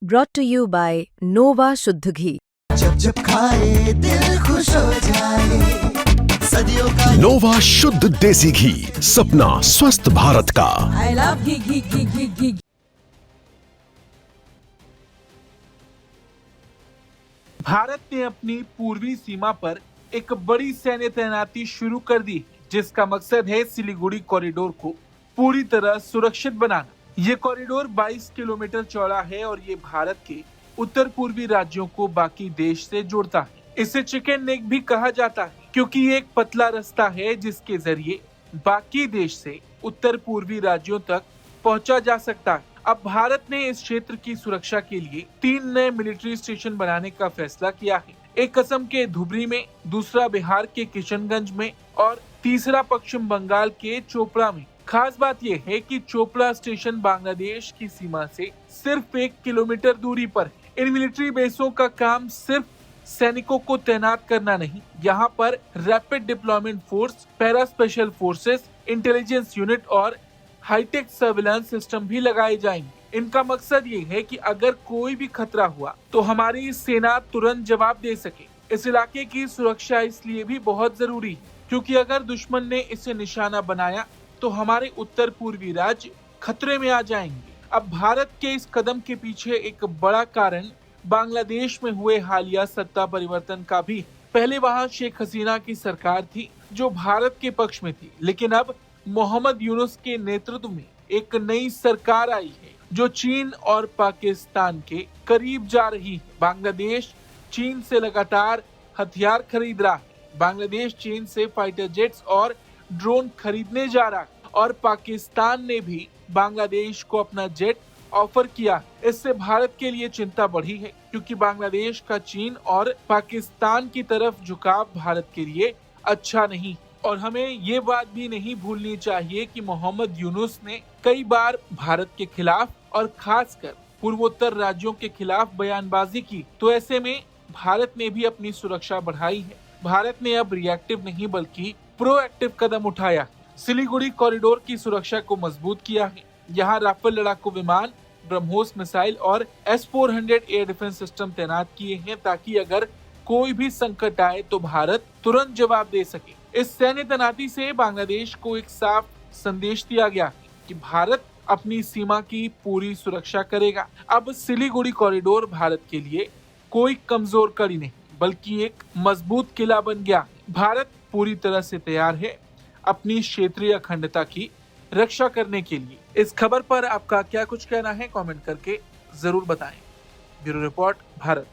brought to you by Nova शुद्ध घी। जब जब खाए दिल खुश हो जाए, सदियों का नोवा शुद्ध देसी घी, सपना स्वस्थ भारत का। I love घी घी घी घी घी। भारत ने अपनी पूर्वी सीमा पर एक बड़ी सैन्य तैनाती शुरू कर दी, जिसका मकसद है सिलीगुड़ी कॉरिडोर को पूरी तरह सुरक्षित बनाना। ये कॉरिडोर 22 किलोमीटर चौड़ा है और ये भारत के उत्तर पूर्वी राज्यों को बाकी देश से जोड़ता है। इसे चिकन नेक भी कहा जाता है, क्योंकि ये एक पतला रास्ता है जिसके जरिए बाकी देश से उत्तर पूर्वी राज्यों तक पहुंचा जा सकता है। अब भारत ने इस क्षेत्र की सुरक्षा के लिए 3 नए मिलिट्री स्टेशन बनाने का फैसला किया है। एक असम के धुबरी में, दूसरा बिहार के किशनगंज में और तीसरा पश्चिम बंगाल के चोपड़ा में। खास बात यह है कि चोपड़ा स्टेशन बांग्लादेश की सीमा से सिर्फ 1 किलोमीटर दूरी पर है। इन मिलिट्री बेसों का काम सिर्फ सैनिकों को तैनात करना नहीं, यहाँ पर rapid deployment force, para special forces, intelligence unit और हाईटेक सर्विलांस सिस्टम भी लगाए जाएंगे। इनका मकसद ये है कि अगर कोई भी खतरा हुआ तो हमारी सेना तुरंत जवाब दे सके। इस इलाके की सुरक्षा इसलिए भी बहुत जरूरी है, क्योंकि अगर दुश्मन ने इसे निशाना बनाया तो हमारे उत्तर पूर्वी राज्य खतरे में आ जाएंगे। अब भारत के इस कदम के पीछे एक बड़ा कारण बांग्लादेश में हुए हालिया सत्ता परिवर्तन का भी। पहले वहां शेख हसीना की सरकार थी जो भारत के पक्ष में थी, लेकिन अब मोहम्मद यूनुस के नेतृत्व में एक नई सरकार आई है जो चीन और पाकिस्तान के करीब जा रही है। बांग्लादेश चीन से लगातार हथियार खरीद रहा है। बांग्लादेश चीन से फाइटर जेट्स और ड्रोन खरीदने जा रहा है और पाकिस्तान ने भी बांग्लादेश को अपना जेट ऑफर किया। इससे भारत के लिए चिंता बढ़ी है, क्योंकि बांग्लादेश का चीन और पाकिस्तान की तरफ झुकाव भारत के लिए अच्छा नहीं। और हमें ये बात भी नहीं भूलनी चाहिए कि मोहम्मद यूनुस ने कई बार भारत के खिलाफ और खासकर पूर्वोत्तर राज्यों के खिलाफ बयानबाजी की। तो ऐसे में भारत ने भी अपनी सुरक्षा बढ़ाई है। भारत ने अब रिएक्टिव नहीं बल्कि प्रोएक्टिव कदम उठाया। सिलीगुड़ी कॉरिडोर की सुरक्षा को मजबूत किया है। यहाँ राफेल लड़ाकू विमान, ब्रह्मोस मिसाइल और S-400 एयर डिफेंस सिस्टम तैनात किए हैं, ताकि अगर कोई भी संकट आए तो भारत तुरंत जवाब दे सके। इस सैन्य तैनाती से बांग्लादेश को एक साफ संदेश दिया गया है कि भारत अपनी सीमा की पूरी सुरक्षा करेगा। अब सिलीगुड़ी कॉरिडोर भारत के लिए कोई कमजोर कड़ी नहीं, बल्कि एक मजबूत किला बन गया। भारत पूरी तरह से तैयार है अपनी क्षेत्रीय अखंडता की रक्षा करने के लिए। इस खबर पर आपका क्या कुछ कहना है, कमेंट करके जरूर बताएं। Bureau report, Bharat.